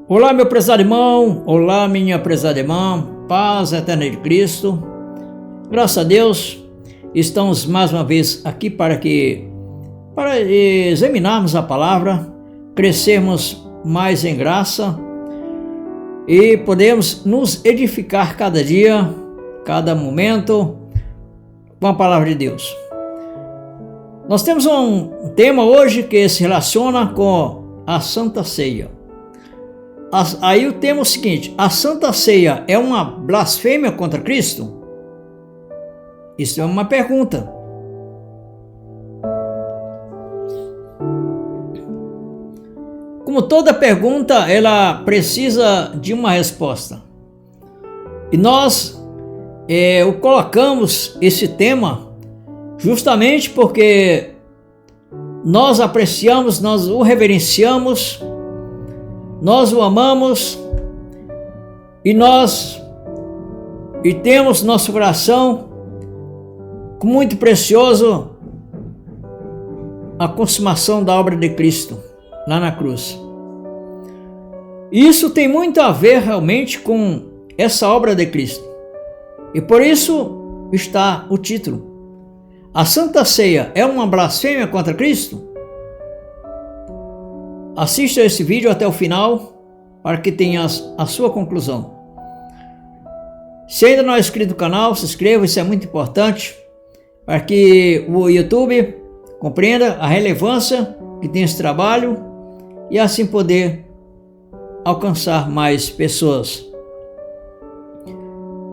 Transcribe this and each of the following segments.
Olá, meu prezado irmão, olá, minha prezada irmã, paz eterna de Cristo. Graças a Deus, estamos mais uma vez aqui para examinarmos a palavra, crescermos mais em graça e podemos nos edificar cada dia, cada momento com a palavra de Deus. Nós temos um tema hoje que se relaciona com a Santa Ceia. Aí o tema é o seguinte: a Santa Ceia é uma blasfêmia contra Cristo? Isso é uma pergunta. Como toda pergunta, ela precisa de uma resposta. E nós colocamos esse tema justamente porque nós apreciamos, nós o reverenciamos, nós o amamos e temos nosso coração muito precioso a consumação da obra de Cristo lá na cruz. Isso tem muito a ver realmente com essa obra de Cristo. E por isso está o título. A Santa Ceia é uma blasfêmia contra Cristo? Assista esse vídeo até o final para que tenhas a sua conclusão. Se ainda não é inscrito no canal, se inscreva, isso é muito importante para que o YouTube compreenda a relevância que tem esse trabalho e assim poder alcançar mais pessoas.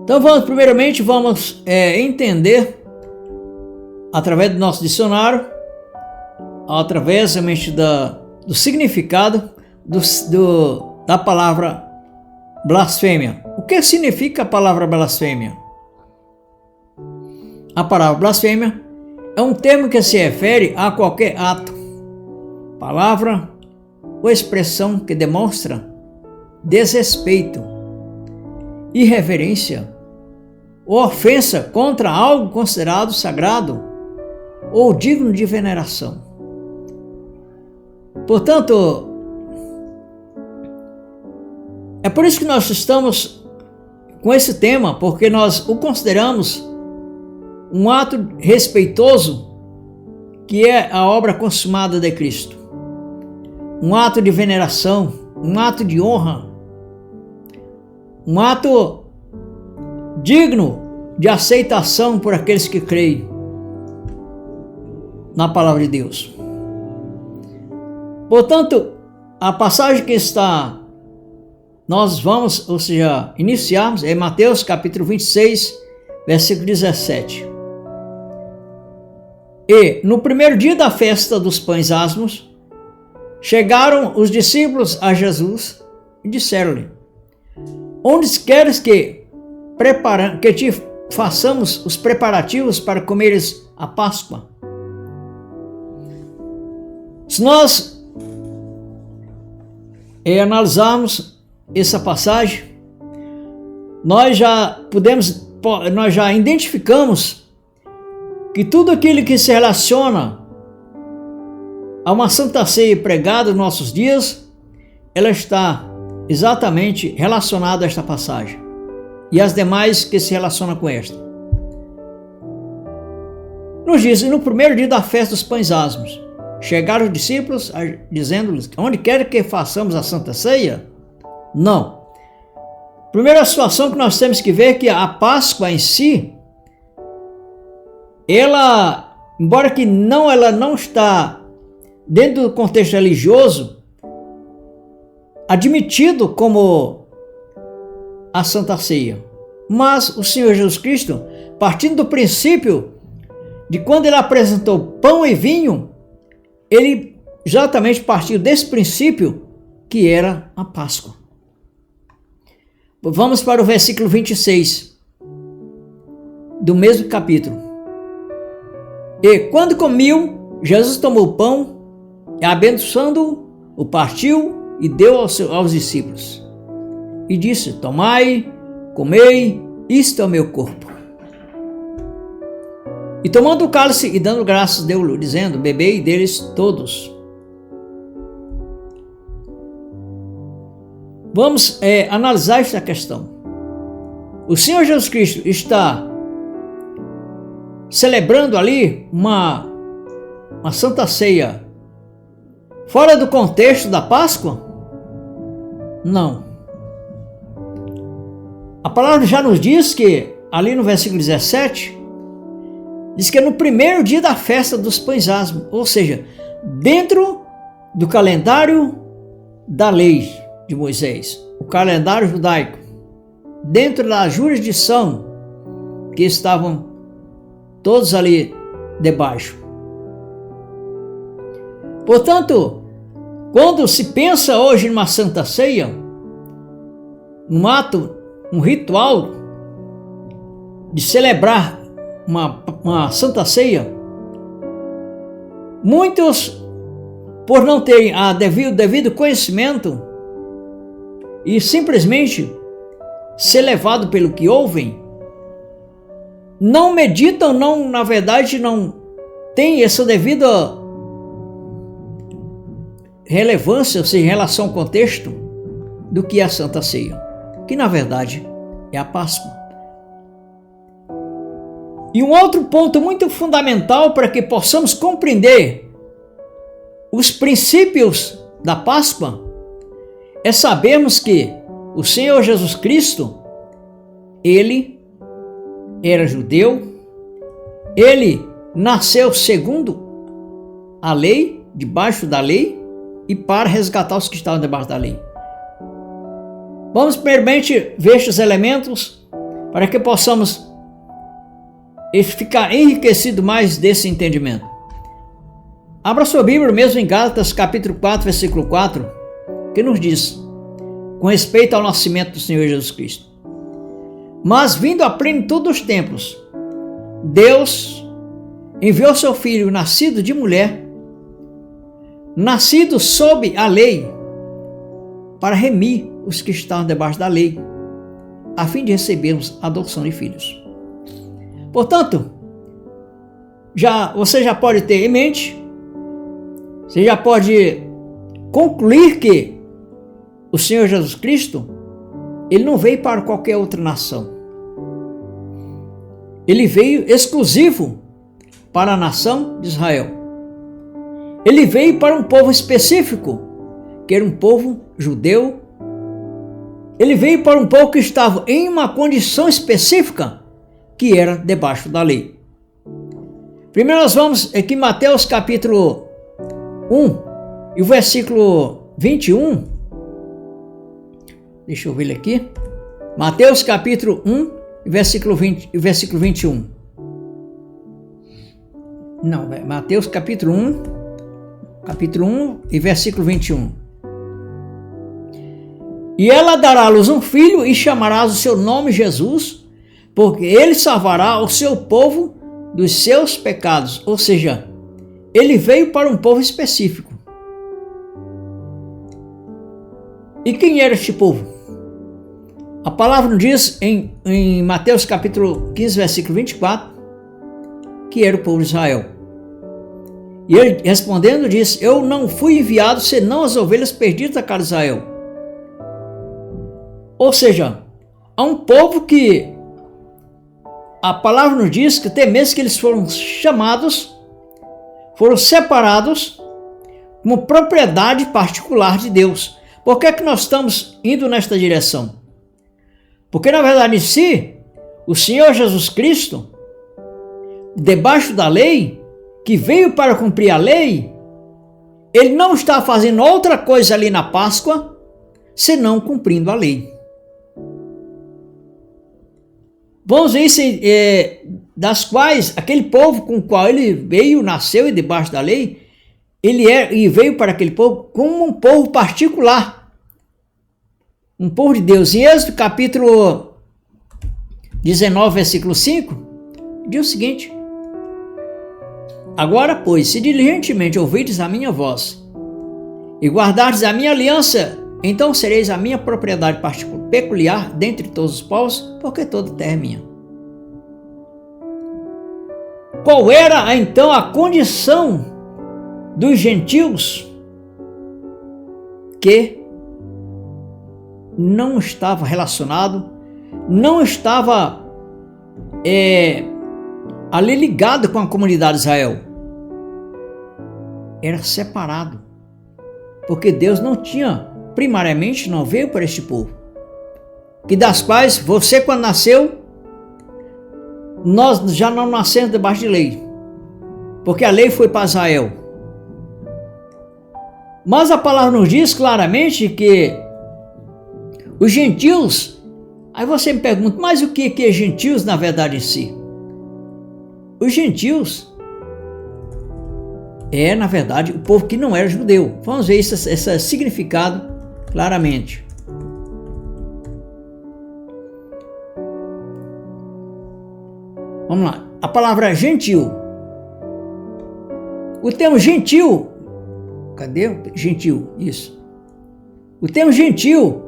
Então primeiramente vamos entender através do nosso dicionário, através realmente do significado da palavra blasfêmia. O que significa a palavra blasfêmia? A palavra blasfêmia é um termo que se refere a qualquer ato, palavra ou expressão que demonstra desrespeito, irreverência ou ofensa contra algo considerado sagrado ou digno de veneração. Portanto, é por isso que nós estamos com esse tema, porque nós o consideramos um ato respeitoso, que é a obra consumada de Cristo. Um ato de veneração, um ato de honra, um ato digno de aceitação por aqueles que creem na palavra de Deus. Portanto, a passagem que nós vamos, iniciarmos é Mateus capítulo 26, versículo 17. E no primeiro dia da festa dos pães asmos, chegaram os discípulos a Jesus e disseram-lhe: onde queres que te façamos os preparativos para comeres a Páscoa? Se nós analisarmos essa passagem, nós já identificamos que tudo aquilo que se relaciona a uma Santa Ceia pregada nos nossos dias, ela está exatamente relacionada a esta passagem e as demais que se relacionam com esta. Nos diz: no primeiro dia da festa dos pães asmos, chegaram os discípulos dizendo-lhes: onde quer que façamos a Santa Ceia? Não. Primeira situação que nós temos que ver é que a Páscoa em si, ela, embora que ela não está dentro do contexto religioso admitido como a Santa Ceia, mas o Senhor Jesus Cristo, partindo do princípio de quando ele apresentou pão e vinho, ele exatamente partiu desse princípio que era a Páscoa. Vamos para o versículo 26 do mesmo capítulo. E quando comiam, Jesus tomou o pão e, abençoando-o, o partiu e deu aos discípulos. E disse: tomai, comei, isto é o meu corpo. E tomando o cálice e dando graças, deu-lhe, dizendo: bebei deles todos. vamos analisar esta questão. O Senhor Jesus Cristo está celebrando ali uma Santa Ceia fora do contexto da Páscoa? Não. A palavra já nos diz que, ali no versículo 17, diz que é no primeiro dia da festa dos pães asmos, ou seja, dentro do calendário da lei de Moisés, o calendário judaico, dentro da jurisdição que estavam todos ali debaixo. Portanto, quando se pensa hoje numa Santa Ceia, um ato, um ritual de celebrar uma Santa Ceia, muitos, por não terem devido conhecimento e simplesmente ser levado pelo que ouvem, não meditam, na verdade, não tem essa devida relevância, ou seja, em relação ao contexto do que é a Santa Ceia, que na verdade é a Páscoa. E um outro ponto muito fundamental para que possamos compreender os princípios da Páscoa é sabermos que o Senhor Jesus Cristo, ele era judeu, ele nasceu segundo a lei, debaixo da lei, e para resgatar os que estavam debaixo da lei. Vamos primeiramente ver estes elementos para que possamos ficar enriquecido mais desse entendimento. Abra sua Bíblia mesmo em Gálatas capítulo 4, versículo 4, que nos diz, com respeito ao nascimento do Senhor Jesus Cristo: mas vindo à plenitude dos tempos, Deus enviou seu Filho, nascido de mulher, nascido sob a lei, para remir os que estavam debaixo da lei, a fim de recebermos a adoção de filhos. Portanto, você já pode ter em mente, você já pode concluir que o Senhor Jesus Cristo, ele não veio para qualquer outra nação. Ele veio exclusivo para a nação de Israel. Ele veio para um povo específico, que era um povo judeu. Ele veio para um povo que estava em uma condição específica, que era debaixo da lei. Primeiro nós vamos aqui em Mateus capítulo 1 e o versículo 21. Deixa eu ver ele aqui. Mateus capítulo 1 e versículo 21. Não, Mateus capítulo 1 e versículo 21. E ela dará à luz um filho e chamarás o seu nome Jesus, porque ele salvará o seu povo dos seus pecados. Ou seja, ele veio para um povo específico. E quem era este povo? A palavra nos diz em Mateus capítulo 15, versículo 24, que era o povo de Israel. E ele respondendo disse: eu não fui enviado senão as ovelhas perdidas da casa de Israel. Ou seja, há um povo que a palavra nos diz que até mesmo que eles foram chamados, foram separados como propriedade particular de Deus. Por que é que nós estamos indo nesta direção? Porque na verdade em si, o Senhor Jesus Cristo, debaixo da lei, que veio para cumprir a lei, ele não está fazendo outra coisa ali na Páscoa, senão cumprindo a lei. Vamos ver das quais aquele povo com o qual ele veio, nasceu e debaixo da lei, e veio para aquele povo como um povo particular, um povo de Deus. Em Êxodo capítulo 19, versículo 5, diz o seguinte: agora, pois, se diligentemente ouvirdes a minha voz e guardardes a minha aliança, então sereis a minha propriedade peculiar dentre todos os povos, porque toda a terra é minha. Qual era então a condição dos gentios que não estava relacionado, não estava ali ligado com a comunidade de Israel. Era separado, porque Deus não tinha, primariamente, não veio para este povo, que das quais você, quando nasceu, nós já não nascemos debaixo de lei, porque a lei foi para Israel. Mas a palavra nos diz claramente que os gentios, aí você me pergunta, mas o que é gentios na verdade em si? Os gentios na verdade, o povo que não era judeu. Vamos ver esse significado claramente. Vamos lá. A palavra gentil. O termo gentil. Cadê? Gentil, isso. O termo gentil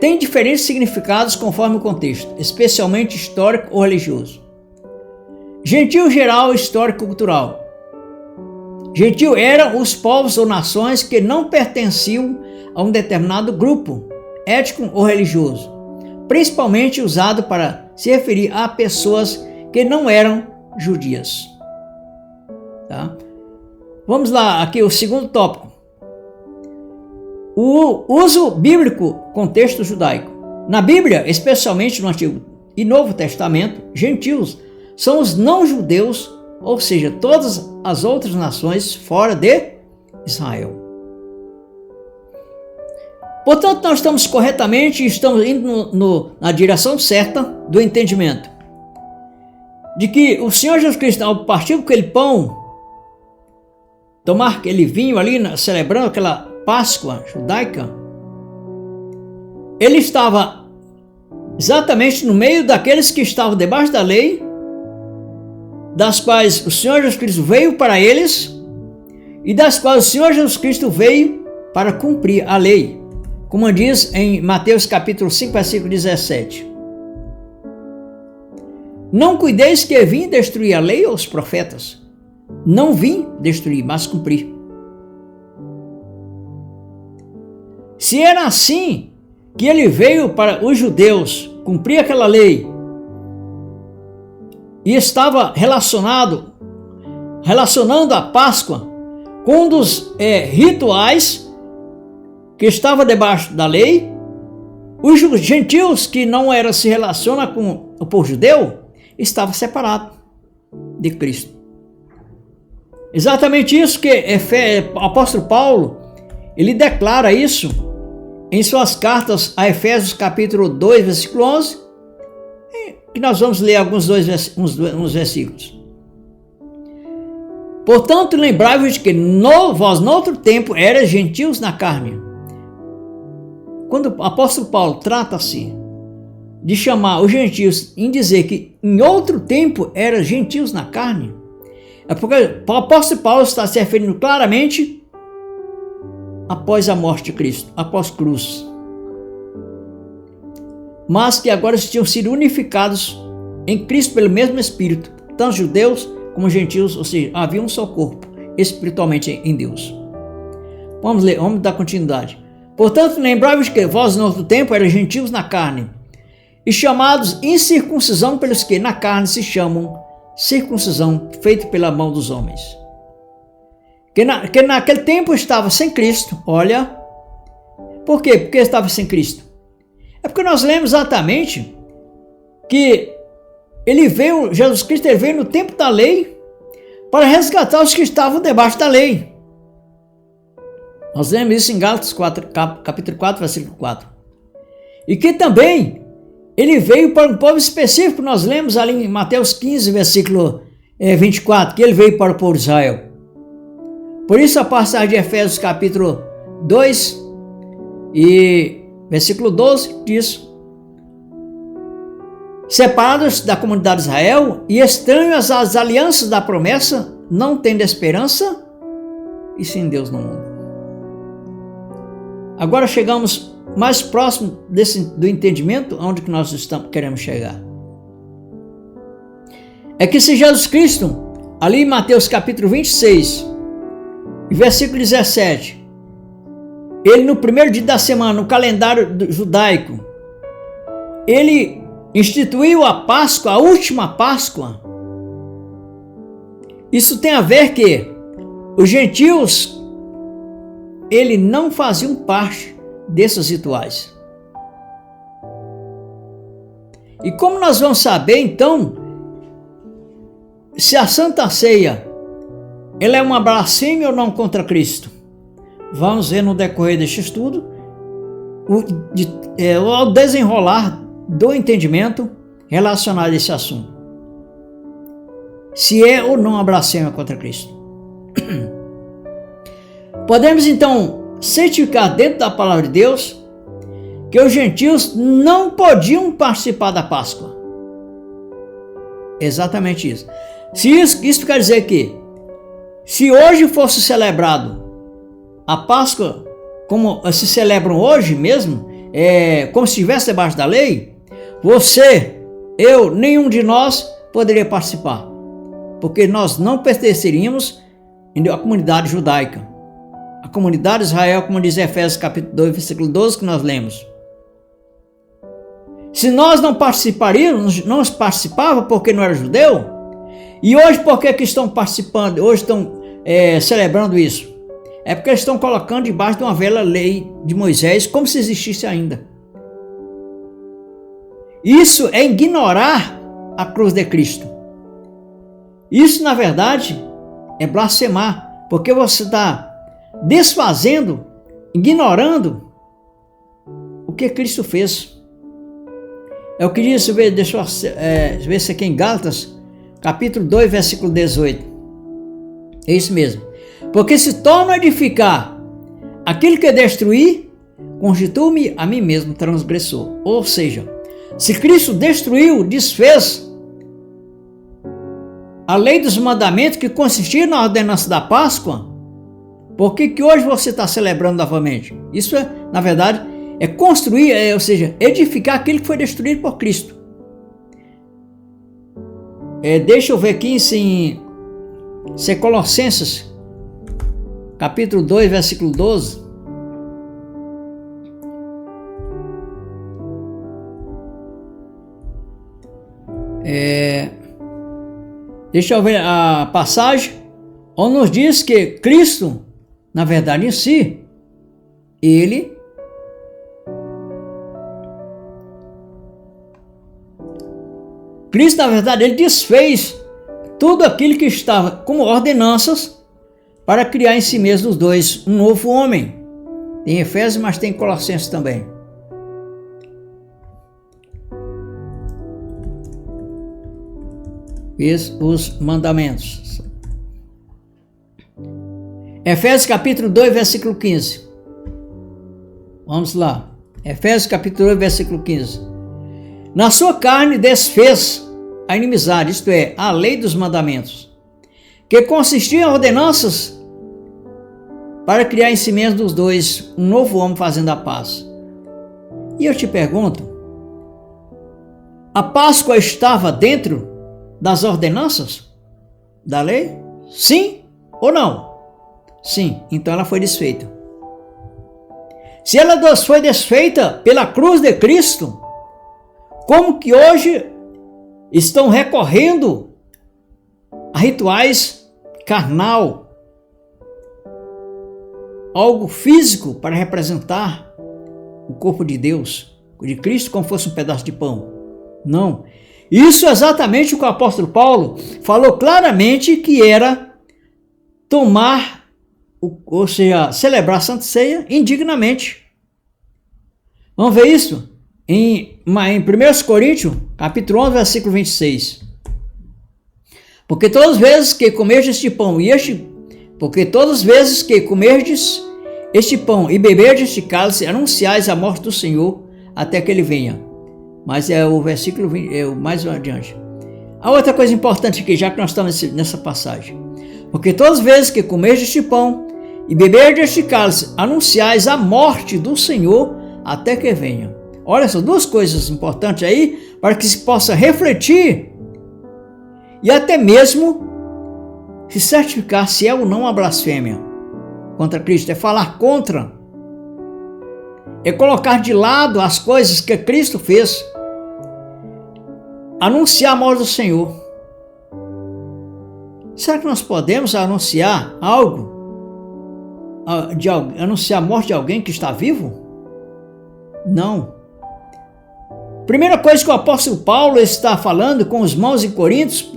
tem diferentes significados conforme o contexto, especialmente histórico ou religioso. Gentil geral, histórico, cultural. Gentil eram os povos ou nações que não pertenciam a um determinado grupo étnico ou religioso, principalmente usado para se referir a pessoas que não eram judias. Tá? Vamos lá, aqui o segundo tópico. O uso bíblico, contexto judaico. Na Bíblia, especialmente no Antigo e Novo Testamento, gentios são os não-judeus, ou seja, todas as outras nações fora de Israel. Portanto, nós estamos corretamente, estamos indo na direção certa do entendimento de que o Senhor Jesus Cristo, ao partir aquele pão, tomar aquele vinho ali, celebrando aquela Páscoa judaica, ele estava exatamente no meio daqueles que estavam debaixo da lei, das quais o Senhor Jesus Cristo veio para eles e das quais o Senhor Jesus Cristo veio para cumprir a lei, como diz em Mateus capítulo 5, versículo 17. Não cuideis que vim destruir a lei ou os profetas. Não vim destruir, mas cumprir. Se era assim que ele veio para os judeus cumprir aquela lei e estava relacionando a Páscoa com um dos rituais que estava debaixo da lei, os gentios que não se relacionam com o povo judeu estavam separados de Cristo. Exatamente isso que o apóstolo Paulo, ele declara isso em suas cartas a Efésios capítulo 2, versículo 11, que nós vamos ler uns versículos. Portanto, lembrai-vos de que vós no outro tempo eras gentios na carne. Quando o apóstolo Paulo trata-se de chamar os gentios em dizer que em outro tempo eram gentios na carne, é porque o apóstolo Paulo está se referindo claramente após a morte de Cristo, após a cruz. Mas que agora tinham sido unificados em Cristo pelo mesmo Espírito, tanto judeus como gentios, ou seja, havia um só corpo, espiritualmente em Deus. Vamos ler, vamos dar continuidade. Portanto, lembrai-vos que vós no outro tempo eram gentios na carne, e chamados incircuncisão pelos que na carne se chamam circuncisão feita pela mão dos homens. Que naquele tempo estava sem Cristo, olha. Por quê? Porque estava sem Cristo. É porque nós lemos exatamente que Jesus Cristo veio no tempo da lei para resgatar os que estavam debaixo da lei. Nós lemos isso em Gálatas 4, capítulo 4, versículo 4. E que também ele veio para um povo específico, nós lemos ali em Mateus 15, versículo 24, que ele veio para o povo de Israel. Por isso a passagem de Efésios capítulo 2 e versículo 12 diz: separados da comunidade de Israel e estranhos às alianças da promessa, não tendo esperança e sem Deus no mundo. Agora chegamos mais próximo do entendimento onde que nós queremos chegar. É que se Jesus Cristo, ali em Mateus capítulo 26, versículo 17, ele no primeiro dia da semana, no calendário judaico, ele instituiu a Páscoa, a última Páscoa. Isso tem a ver que os gentios, ele não faziam parte desses rituais. E como nós vamos saber, então, se a Santa Ceia ela é uma blasfêmia ou não contra Cristo? Vamos ver no decorrer deste estudo, ao desenrolar do entendimento relacionado a esse assunto. Se é ou não uma blasfêmia contra Cristo. Podemos então certificar dentro da palavra de Deus que os gentios não podiam participar da Páscoa. Exatamente isso. Isso quer dizer que, se hoje fosse celebrado a Páscoa, como se celebram hoje mesmo, como se estivesse debaixo da lei, você, eu, nenhum de nós poderia participar, porque nós não pertenceríamos à comunidade judaica, a comunidade de Israel, como diz Efésios capítulo 2, versículo 12, que nós lemos. Se nós não participaríamos, não participava porque não era judeu, e hoje por que estão participando, hoje estão celebrando isso? É porque eles estão colocando debaixo de uma velha lei de Moisés, como se existisse ainda. Isso é ignorar a cruz de Cristo. Isso, na verdade, é blasfemar, porque você está desfazendo, ignorando o que Cristo fez. Eu queria ver, deixa eu ver isso aqui em Gálatas, capítulo 2, versículo 18. É isso mesmo. Porque se torno a edificar aquilo que destruí, constituo-me a mim mesmo transgressor. Ou seja, se Cristo destruiu, desfez a lei dos mandamentos que consistia na ordenança da Páscoa, por que hoje você está celebrando novamente? Isso na verdade, é construir, ou seja, edificar aquilo que foi destruído por Cristo. Deixa eu ver aqui se Colossenses, capítulo 2, versículo 12. Deixa eu ver a passagem onde nos diz que Cristo, na verdade em si, Cristo, na verdade, ele desfez tudo aquilo que estava como ordenanças para criar em si mesmo os dois um novo homem. Tem Efésios, mas tem Colossenses também. Fez os mandamentos. Efésios capítulo 2, versículo 15. Vamos lá. Efésios capítulo 2, versículo 15. Na sua carne desfez a inimizade, isto é, a lei dos mandamentos, que consistia em ordenanças para criar em si mesmo dos dois um novo homem fazendo a paz. E eu te pergunto, a Páscoa estava dentro das ordenanças da lei? Sim ou não? Sim, então ela foi desfeita. Se ela foi desfeita pela cruz de Cristo, como que hoje estão recorrendo a rituais carnal, algo físico para representar o corpo de Deus, de Cristo, como fosse um pedaço de pão? Não. Isso é exatamente o que o apóstolo Paulo falou claramente que era tomar, ou seja, celebrar a Santa Ceia indignamente. Vamos ver isso? Em 1 Coríntios, capítulo 11, versículo 26. Porque todas as vezes que comerdes este pão e beberdes este cálice, anunciais a morte do Senhor até que ele venha. Mas é o versículo mais adiante. Há outra coisa importante aqui, já que nós estamos nessa passagem. Porque todas as vezes que comerdes este pão e beberdes este cálice, anunciais a morte do Senhor até que venha. Olha essas duas coisas importantes aí, para que se possa refletir e até mesmo se certificar se é ou não uma blasfêmia contra Cristo. É falar contra é colocar de lado as coisas que Cristo fez, anunciar a morte do Senhor. Será que nós podemos anunciar algo, anunciar a morte de alguém que está vivo? Não. Primeira coisa que o apóstolo Paulo está falando com os irmãos em Coríntios,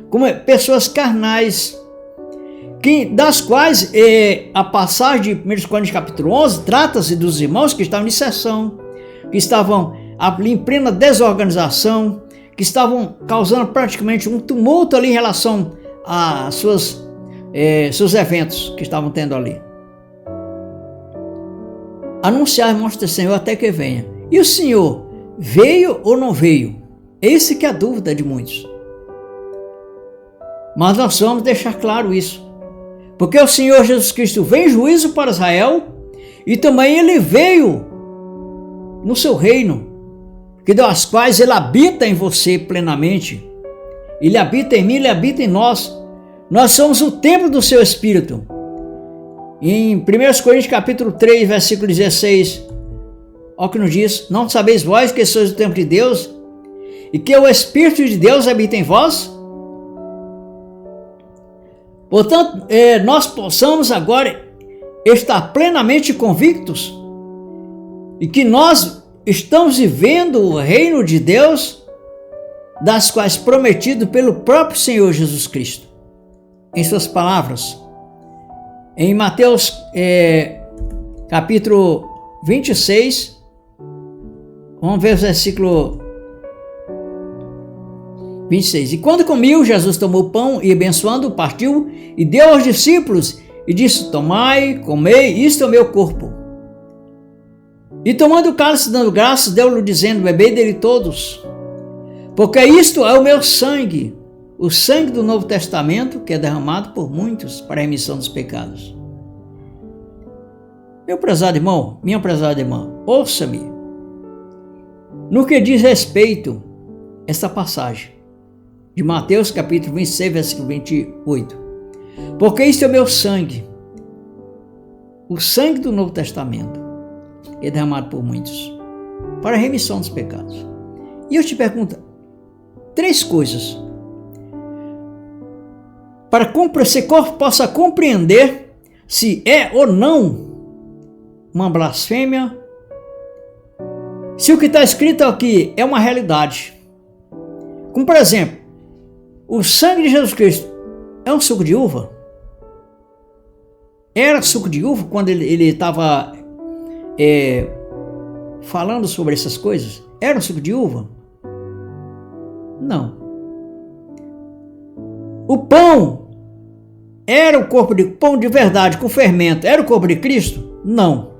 como pessoas carnais, das quais a passagem de 1 Coríntios capítulo 11 trata-se dos irmãos que estavam em dissensão, que estavam ali em plena desorganização, que estavam causando praticamente um tumulto ali em relação a seus eventos que estavam tendo ali. Anunciar a morte do Senhor até que venha. E o Senhor veio ou não veio? Esse que é a dúvida de muitos. Mas nós vamos deixar claro isso. Porque o Senhor Jesus Cristo vem em juízo para Israel e também ele veio no seu reino, das quais ele habita em você plenamente. Ele habita em mim, ele habita em nós. Nós somos o templo do seu Espírito. Em 1 Coríntios capítulo 3, versículo 16, olha o que nos diz: não sabeis vós que sois o templo de Deus e que o Espírito de Deus habita em vós? Portanto, nós possamos agora estar plenamente convictos e que nós estamos vivendo o reino de Deus, das quais prometido pelo próprio Senhor Jesus Cristo. Em suas palavras, em Mateus capítulo 26, vamos ver o versículo 26. E quando comiu, Jesus tomou o pão e, abençoando, partiu e deu aos discípulos e disse: tomai, comei, isto é o meu corpo. E tomando o cálice, dando graças, deu-lhe dizendo: bebei dele todos, porque isto é o meu sangue, o sangue do Novo Testamento, que é derramado por muitos para a remissão dos pecados. Meu prezado irmão, minha prezada irmã, ouça-me no que diz respeito a esta passagem de Mateus capítulo 26, versículo 28. Porque isto é o meu sangue, o sangue do Novo Testamento, que é derramado por muitos para a remissão dos pecados. E eu te pergunto 3 coisas para que você possa compreender se é ou não uma blasfêmia, se o que está escrito aqui é uma realidade. Como, por exemplo, o sangue de Jesus Cristo é um suco de uva? Era suco de uva quando ele estava falando sobre essas coisas? Era um suco de uva? Não. O pão era o corpo de pão de verdade com fermento? Era o corpo de Cristo? Não.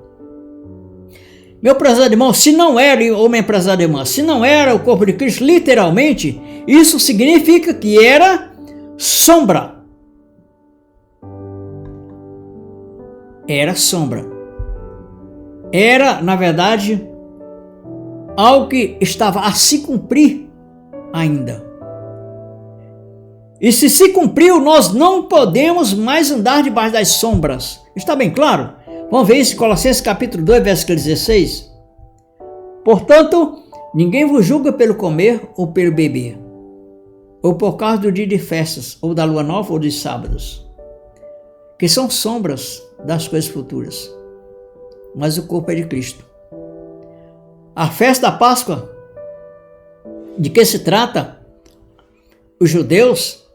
Meu prezado irmão, se não era, ou minha prezada irmã, se não era o corpo de Cristo, literalmente, isso significa que era sombra. Era sombra. Era, na verdade, algo que estava a se cumprir ainda. E se cumpriu, nós não podemos mais andar debaixo das sombras. Está bem claro? Vamos ver isso em Colossenses capítulo 2, versículo 16. Portanto, ninguém vos julga pelo comer ou pelo beber, ou por causa do dia de festas, ou da lua nova, ou dos sábados, que são sombras das coisas futuras, mas o corpo é de Cristo. A festa da Páscoa, de que se trata? Os judeus,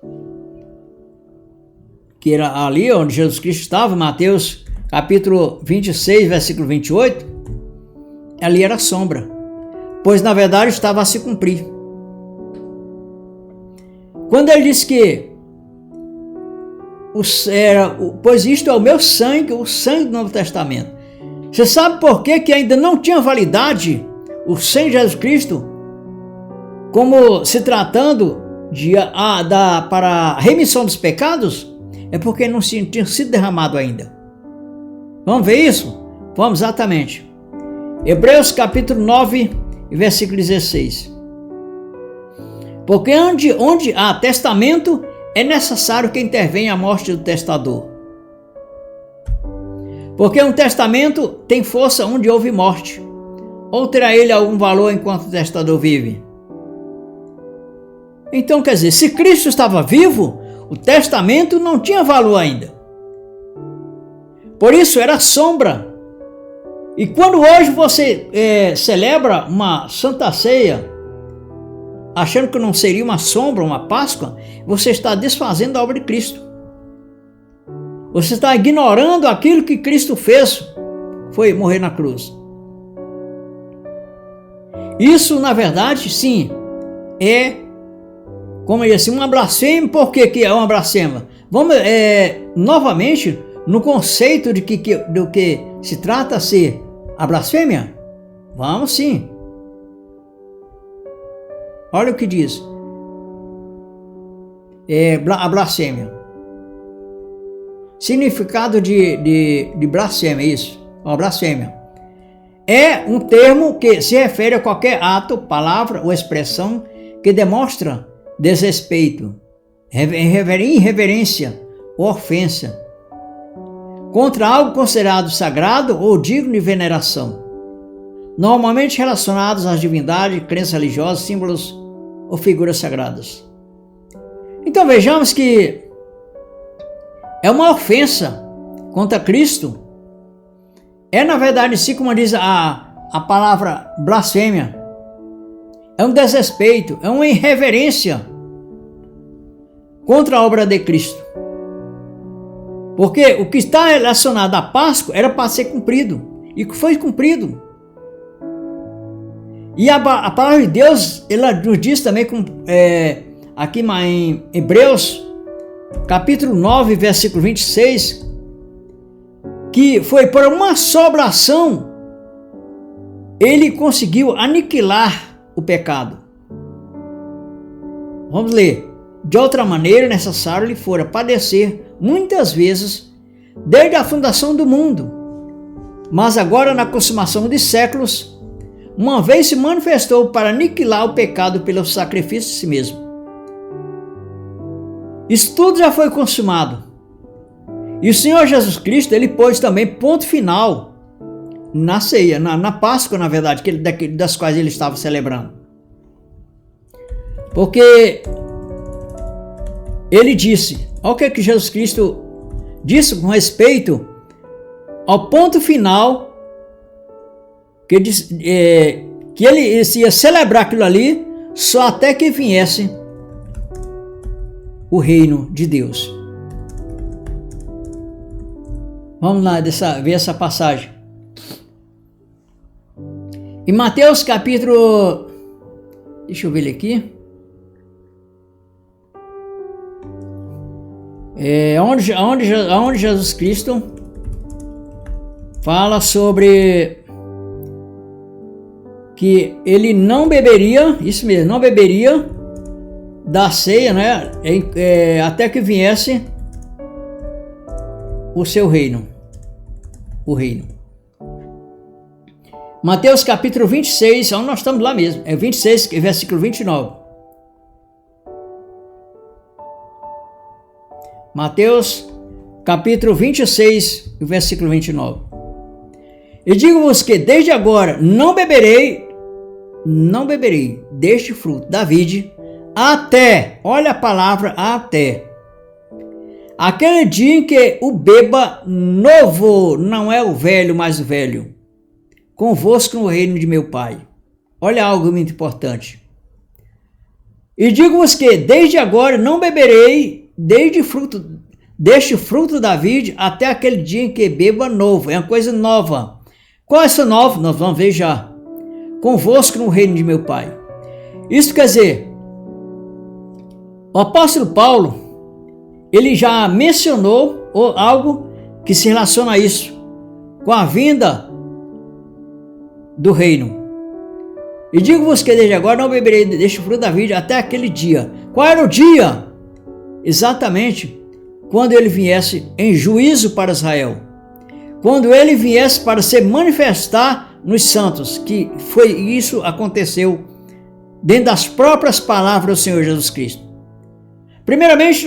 que era ali onde Jesus Cristo estava, Mateus capítulo 26, versículo 28, ali era sombra, pois na verdade estava a se cumprir. Quando ele disse que pois isto é o meu sangue, o sangue do Novo Testamento. Você sabe por que ainda não tinha validade o sangue de Jesus Cristo, como se tratando para a remissão dos pecados? É porque não tinha sido derramado ainda. Vamos ver isso? Vamos exatamente. Hebreus capítulo 9, versículo 16. Porque onde há testamento, é necessário que intervenha a morte do testador. Porque um testamento tem força onde houve morte. Ou terá ele algum valor enquanto o testador vive? Então, quer dizer, se Cristo estava vivo, o testamento não tinha valor ainda. Por isso era sombra. E quando hoje você celebra uma Santa Ceia, achando que não seria uma sombra, uma Páscoa, você está desfazendo a obra de Cristo. Você está ignorando aquilo que Cristo fez, foi morrer na cruz. Isso, na verdade, sim, é, como eu disse, uma blasfêmia. Por que é uma blasfêmia? Vamos, novamente, no conceito do que se trata ser a blasfêmia? Vamos sim. Olha o que diz. A blasfêmia. Significado de blasfêmia, isso. Uma blasfêmia. É um termo que se refere a qualquer ato, palavra ou expressão que demonstra desrespeito, irreverência ou ofensa contra algo considerado sagrado ou digno de veneração, normalmente relacionados às divindades, crenças religiosas, símbolos ou figuras sagradas. Então vejamos que é uma ofensa contra Cristo. É, na verdade, assim como diz a palavra blasfêmia, é um desrespeito, é uma irreverência contra a obra de Cristo. Porque o que está relacionado à Páscoa era para ser cumprido, e foi cumprido. E a palavra de Deus, ela nos diz também, aqui em Hebreus, capítulo 9, versículo 26, que foi por uma só oração ele conseguiu aniquilar o pecado. Vamos ler. De outra maneira, necessário lhe fora padecer muitas vezes desde a fundação do mundo, mas agora na consumação de séculos, uma vez se manifestou para aniquilar o pecado pelo sacrifício de si mesmo. Isso tudo já foi consumado. E o Senhor Jesus Cristo, ele pôs também ponto final na ceia, na Páscoa, na verdade, das quais ele estava celebrando. Porque ele disse, olha o que Jesus Cristo disse com respeito ao ponto final, que ele ia celebrar aquilo ali só até que viesse o reino de Deus. Vamos lá ver essa passagem. Em Mateus capítulo... Deixa eu ver ele aqui. Onde Jesus Cristo fala sobre que ele não beberia, isso mesmo, não beberia da ceia, né? Até que viesse o seu reino. O reino. Mateus capítulo 26, onde nós estamos lá mesmo, 26, versículo 29. Mateus capítulo 26, versículo 29. E digo-vos que desde agora não beberei deste fruto da vide, até, olha a palavra até, aquele dia em que o beba novo, não é o velho, mas o velho, convosco no reino de meu Pai. Olha algo muito importante. E digo-vos que desde agora não beberei deste fruto da vide até aquele dia em que beba novo. É uma coisa nova. Qual é essa nova? Nós vamos ver já. Convosco no reino de meu Pai. Isso quer dizer, o apóstolo Paulo, ele já mencionou algo que se relaciona a isso, com a vinda do reino. E digo-vos que desde agora não beberei deste fruto da vide até aquele dia. Qual era o dia? Exatamente quando ele viesse em juízo para Israel. Quando ele viesse para se manifestar nos santos, que foi isso aconteceu dentro das próprias palavras do Senhor Jesus Cristo. Primeiramente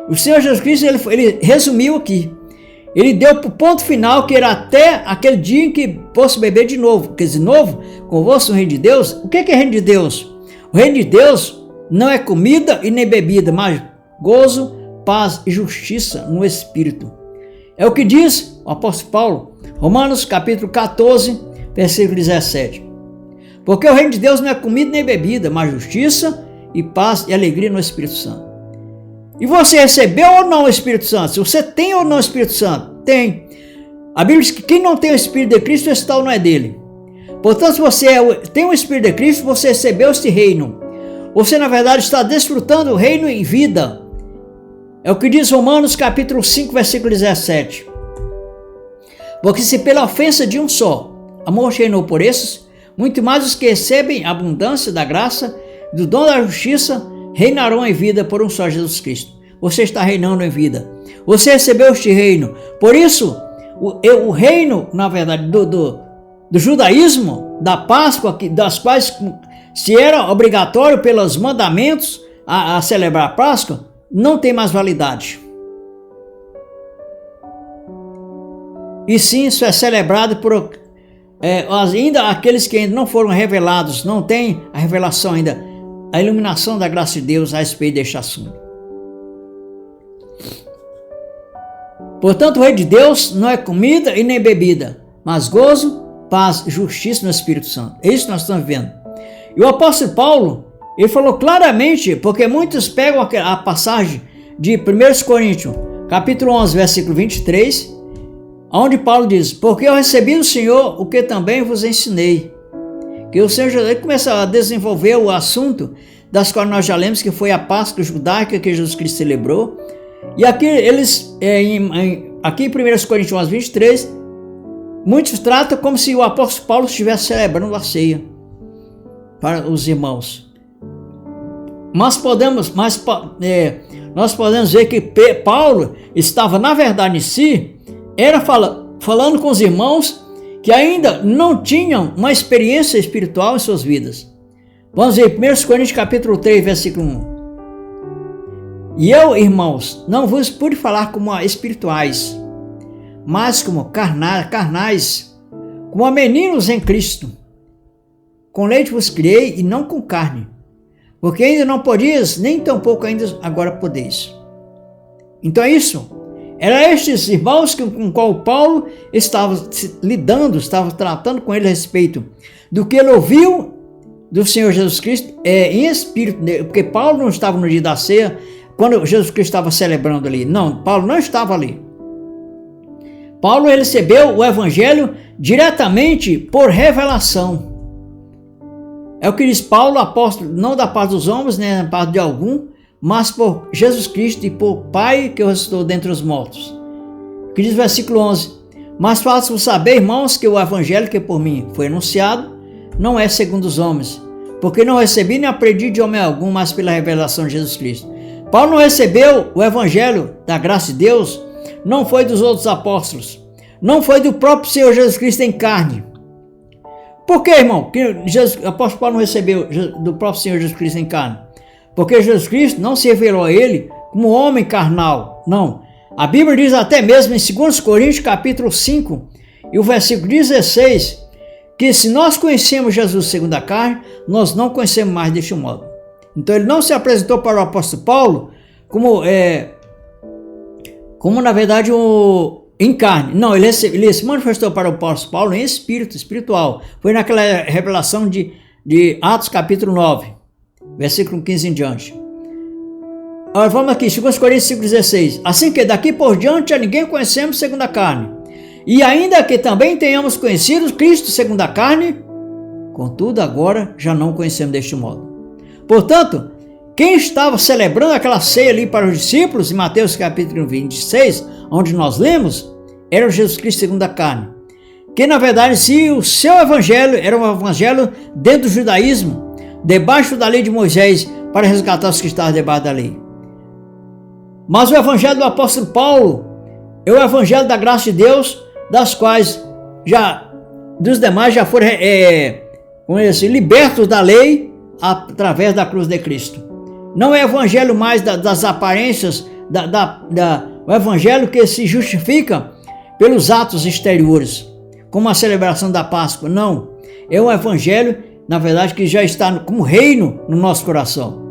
o Senhor Jesus Cristo ele resumiu aqui. ele deu para o ponto final, que era até aquele dia em que fosse beber de novo. Porque de novo, convosco o reino de Deus. O que é reino de Deus? O reino de Deus não é comida e nem bebida, mas gozo, paz e justiça no Espírito. É o que diz o apóstolo Paulo, Romanos capítulo 14, versículo 17. Porque o reino de Deus não é comida nem bebida, mas justiça e paz e alegria no Espírito Santo. E você recebeu ou não o Espírito Santo? Se você tem ou não o Espírito Santo? Tem. A Bíblia diz que quem não tem o Espírito de Cristo, esse tal não é dele. Portanto, se você tem o Espírito de Cristo, você recebeu este reino. Você, na verdade, está desfrutando o reino em vida. É o que diz Romanos capítulo 5, versículo 17. Porque se pela ofensa de um só a morte reinou por esses, muito mais os que recebem a abundância da graça e do dom da justiça reinarão em vida por um só Jesus Cristo. Você está reinando em vida. Você recebeu este reino. Por isso, o reino, na verdade, do judaísmo, da Páscoa, das quais se era obrigatório pelos mandamentos a celebrar a Páscoa, não tem mais validade. E sim, isso é celebrado por ainda aqueles que ainda não foram revelados, não têm a revelação ainda, a iluminação da graça de Deus a respeito deste assunto. Portanto, o reino de Deus não é comida e nem bebida, mas gozo, paz e justiça no Espírito Santo. É isso que nós estamos vivendo. E o apóstolo Paulo, ele falou claramente, porque muitos pegam a passagem de 1 Coríntios, capítulo 11, versículo 23, onde Paulo diz: porque eu recebi do Senhor o que também vos ensinei. Que o Senhor ele começa a desenvolver o assunto das quais nós já lemos, que foi a Páscoa judaica que Jesus Cristo celebrou. E aqui eles, aqui em 1 Coríntios 11, 23, muitos tratam como se o apóstolo Paulo estivesse celebrando a ceia para os irmãos. Mas nós podemos ver que Paulo estava, na verdade, em si, era falando com os irmãos que ainda não tinham uma experiência espiritual em suas vidas. Vamos ver 1 Coríntios capítulo 3, versículo 1. E eu, irmãos, não vos pude falar como espirituais, mas como carnais, como a meninos em Cristo. Com leite vos criei e não com carne, porque ainda não podias, nem tampouco ainda agora podeis. Então é isso. Era estes irmãos com qual Paulo estava lidando, estava tratando com ele a respeito do que ele ouviu do Senhor Jesus Cristo em espírito, porque Paulo não estava no dia da ceia, quando Jesus Cristo estava celebrando ali. Não, Paulo não estava ali. Paulo recebeu o evangelho diretamente por revelação. É o que diz Paulo, apóstolo, não da parte dos homens, nem da parte de algum, mas por Jesus Cristo e por Pai que ressuscitou dentre os mortos. O que diz o versículo 11: mas faço-vos saber, irmãos, que o evangelho que por mim foi anunciado não é segundo os homens, porque não recebi nem aprendi de homem algum, mas pela revelação de Jesus Cristo. Paulo não recebeu o evangelho da graça de Deus, não foi dos outros apóstolos, não foi do próprio Senhor Jesus Cristo em carne. Por que, irmão, que o apóstolo Paulo não recebeu do próprio Senhor Jesus Cristo em carne? Porque Jesus Cristo não se revelou a ele como homem carnal, não. A Bíblia diz até mesmo em 2 Coríntios capítulo 5 e o versículo 16, que se nós conhecemos Jesus segundo a carne, nós não conhecemos mais deste modo. Então ele não se apresentou para o apóstolo Paulo como na verdade em carne. Não, ele se manifestou para o apóstolo Paulo em espírito, espiritual. Foi naquela revelação de Atos capítulo 9, versículo 15 em diante. Agora vamos aqui, 2 Coríntios 5,16. Assim que daqui por diante a ninguém conhecemos segundo a carne. E ainda que também tenhamos conhecido Cristo segundo a carne, contudo agora já não conhecemos deste modo. Portanto, quem estava celebrando aquela ceia ali para os discípulos, em Mateus capítulo 26, onde nós lemos, era o Jesus Cristo segundo a carne. Que na verdade, se o seu evangelho era um evangelho dentro do judaísmo, debaixo da lei de Moisés, para resgatar os que estavam debaixo da lei. Mas o evangelho do apóstolo Paulo é o evangelho da graça de Deus, das quais dos demais já foram libertos da lei através da cruz de Cristo. Não é evangelho mais das aparências, o evangelho que se justifica pelos atos exteriores, como a celebração da Páscoa. Não, é um evangelho, na verdade, que já está como reino no nosso coração.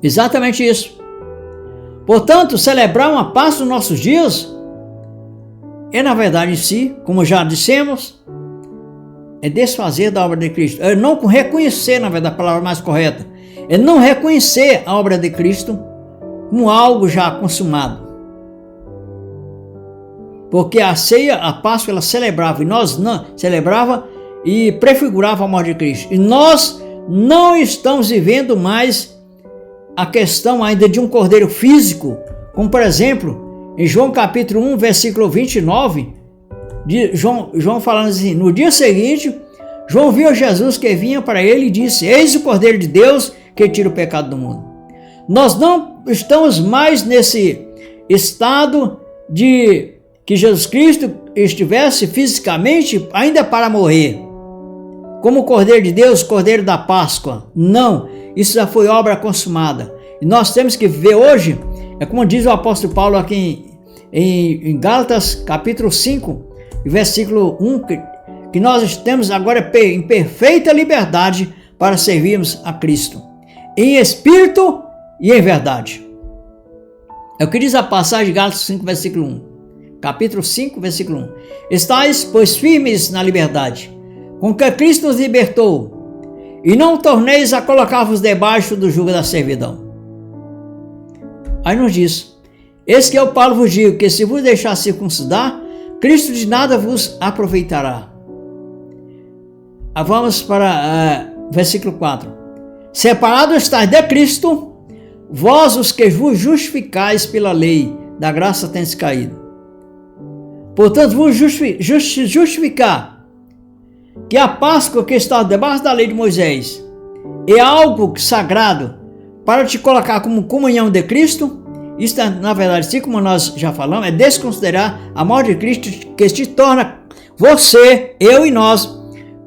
Exatamente isso. Portanto, celebrar uma Páscoa nos nossos dias é, na verdade, em si, como já dissemos, é desfazer da obra de Cristo. É não reconhecer, na verdade, a palavra mais correta, é não reconhecer a obra de Cristo como algo já consumado. Porque a ceia, a Páscoa, ela celebrava, e nós não celebrava e prefigurava a morte de Cristo. E nós não estamos vivendo mais a questão ainda de um cordeiro físico, como por exemplo, em João capítulo 1, versículo 29, de João falando assim: no dia seguinte, João viu Jesus que vinha para ele e disse: eis o Cordeiro de Deus que tira o pecado do mundo. Nós não estamos mais nesse estado de que Jesus Cristo estivesse fisicamente ainda para morrer, como o Cordeiro de Deus, Cordeiro da Páscoa. Não, isso já foi obra consumada. E nós temos que viver hoje, é como diz o apóstolo Paulo aqui em Gálatas capítulo 5, versículo 1, que nós temos agora em perfeita liberdade para servirmos a Cristo, em espírito e em verdade. É o que diz a passagem de Gálatas 5, versículo 1. Capítulo 5, versículo 1. Estais, pois, firmes na liberdade, com que Cristo nos libertou, e não torneis a colocar-vos debaixo do jugo da servidão. Aí nos diz: eis que eu, Paulo, vos digo que se vos deixar circuncidar, Cristo de nada vos aproveitará. Vamos para versículo 4. Separado estáis de Cristo, vós os que vos justificais pela lei, da graça tendes caído. Portanto, vos justificar que a Páscoa que está debaixo da lei de Moisés é algo sagrado para te colocar como comunhão de Cristo. Isso, na verdade, assim como nós já falamos, é desconsiderar a morte de Cristo, que te torna você, eu e nós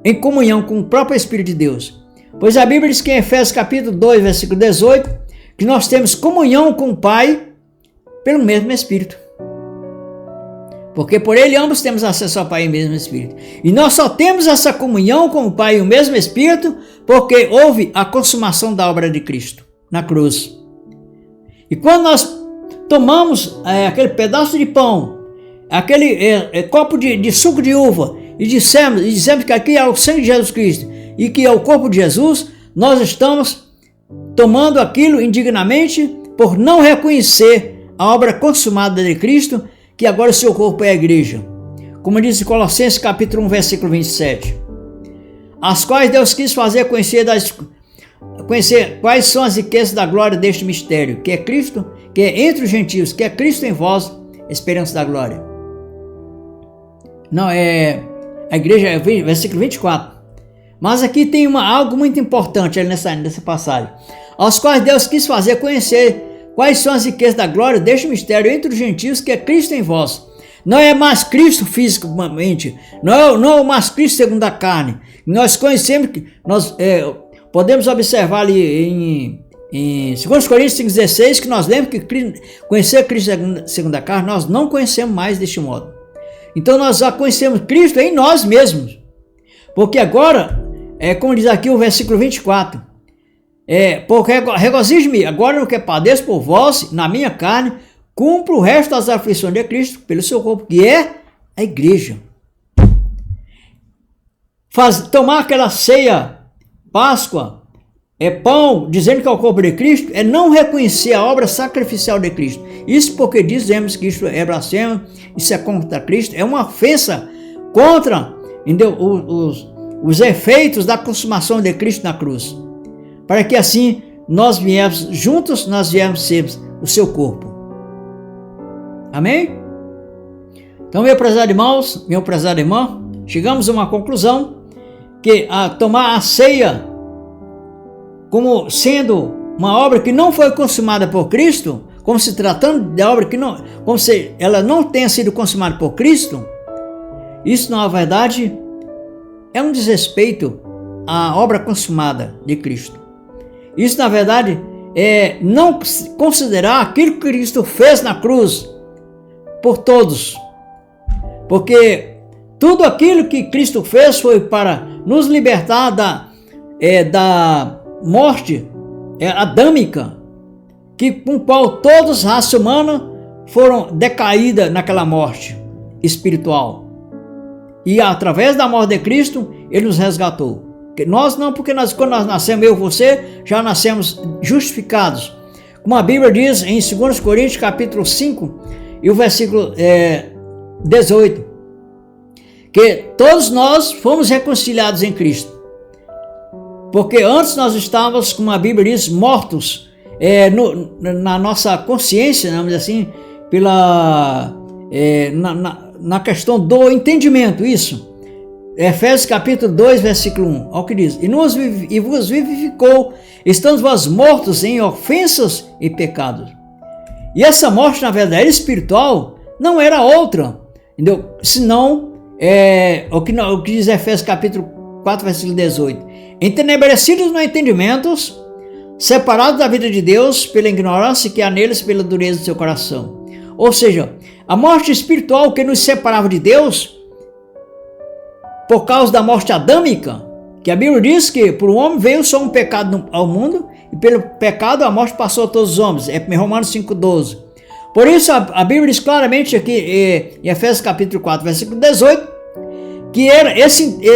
em comunhão com o próprio Espírito de Deus. Pois a Bíblia diz que em Efésios capítulo 2, versículo 18, que nós temos comunhão com o Pai pelo mesmo Espírito. Porque por ele ambos temos acesso ao Pai e o mesmo Espírito. E nós só temos essa comunhão com o Pai e o mesmo Espírito porque houve a consumação da obra de Cristo na cruz. E quando nós tomamos aquele pedaço de pão, aquele copo de suco de uva, e dissemos que aqui é o sangue de Jesus Cristo e que é o corpo de Jesus, nós estamos tomando aquilo indignamente por não reconhecer a obra consumada de Cristo, que agora o seu corpo é a igreja. Como diz em Colossenses capítulo 1, versículo 27. As quais Deus quis fazer conhecer quais são as riquezas da glória deste mistério, que é Cristo, que é entre os gentios, que é Cristo em vós, esperança da glória. Não, é a igreja, versículo 24. Mas aqui tem algo muito importante nessa passagem. Aos quais Deus quis fazer conhecer quais são as riquezas da glória deste mistério entre os gentios, que é Cristo em vós. Não é mais Cristo fisicamente, não é mais Cristo segundo a carne. Nós conhecemos, podemos observar ali em 2 Coríntios 5,16, que nós lemos que conhecer Cristo segundo a carne, nós não conhecemos mais deste modo. Então nós já conhecemos Cristo em nós mesmos. Porque agora, como diz aqui o versículo 24, porque regozijo-me agora no que padeço por vós, na minha carne, cumpro o resto das aflições de Cristo pelo seu corpo, que é a igreja. Tomar aquela ceia, Páscoa, pão, dizendo que é o corpo de Cristo, é não reconhecer a obra sacrificial de Cristo. Isso porque dizemos que isto é blasfemo, isso é contra Cristo, é uma ofensa contra, entendeu, os efeitos da consumação de Cristo na cruz. Para que assim nós viemos juntos, nós viemos ser o seu corpo. Amém? Então, meu prezado irmãos, meu prezado irmã, chegamos a uma conclusão que tomar a ceia como sendo uma obra que não foi consumada por Cristo, como se tratando de obra que não, como se ela não tenha sido consumada por Cristo, isso na verdade é um desrespeito à obra consumada de Cristo. Isso na verdade é não considerar aquilo que Cristo fez na cruz por todos, porque tudo aquilo que Cristo fez foi para nos libertar da morte adâmica, com qual todos a raça humana foram decaídas naquela morte espiritual. E através da morte de Cristo, Ele nos resgatou. Nós não, porque quando nós nascemos, eu e você, já nascemos justificados. Como a Bíblia diz em 2 Coríntios capítulo 5 e o versículo 18, que todos nós fomos reconciliados em Cristo. Porque antes nós estávamos, como a Bíblia diz, mortos na nossa consciência, vamos dizer assim, na questão do entendimento, isso. Efésios capítulo 2, versículo 1, olha o que diz: e vos vivificou, estando vós mortos em ofensas e pecados. E essa morte, na verdade, espiritual, não era outra, entendeu? Senão, o que diz Efésios capítulo 4, versículo 18: entenebrecidos no entendimento, separados da vida de Deus pela ignorância que há neles, pela dureza do seu coração. Ou seja, a morte espiritual que nos separava de Deus, por causa da morte adâmica, que a Bíblia diz que por um homem veio só um pecado ao mundo, e pelo pecado a morte passou a todos os homens, é Romanos 5,12. Por isso a Bíblia diz claramente aqui em Efésios capítulo 4, versículo 18, que era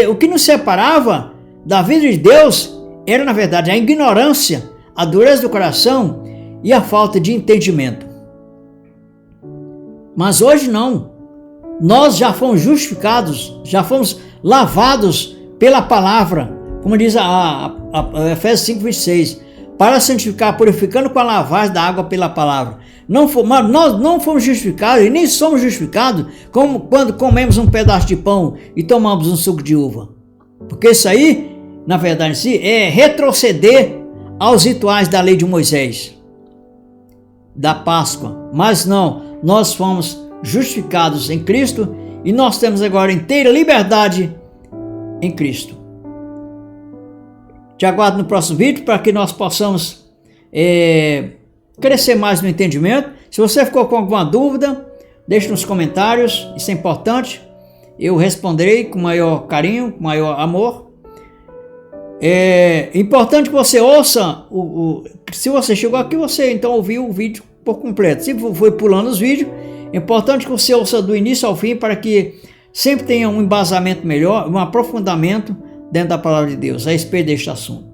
o que nos separava da vida de Deus era, na verdade, a ignorância, a dureza do coração e a falta de entendimento. Mas hoje não. Nós já fomos justificados, já fomos lavados pela palavra, como diz a Efésios 5, 26, para santificar, purificando com a lavagem da água pela palavra. Nós não fomos justificados e nem somos justificados como quando comemos um pedaço de pão e tomamos um suco de uva. Porque isso aí, na verdade em si, é retroceder aos rituais da lei de Moisés, da Páscoa. Mas não, nós fomos justificados em Cristo e nós temos agora inteira liberdade em Cristo. Te aguardo no próximo vídeo para que nós possamos crescer mais no entendimento. Se você ficou com alguma dúvida, deixe nos comentários, isso é importante. Eu responderei com maior carinho, com maior amor. É importante que você ouça, se você chegou aqui, você então ouviu o vídeo por completo. Se foi pulando os vídeos, é importante que você ouça do início ao fim para que sempre tenha um embasamento melhor, um aprofundamento dentro da palavra de Deus a respeito deste assunto.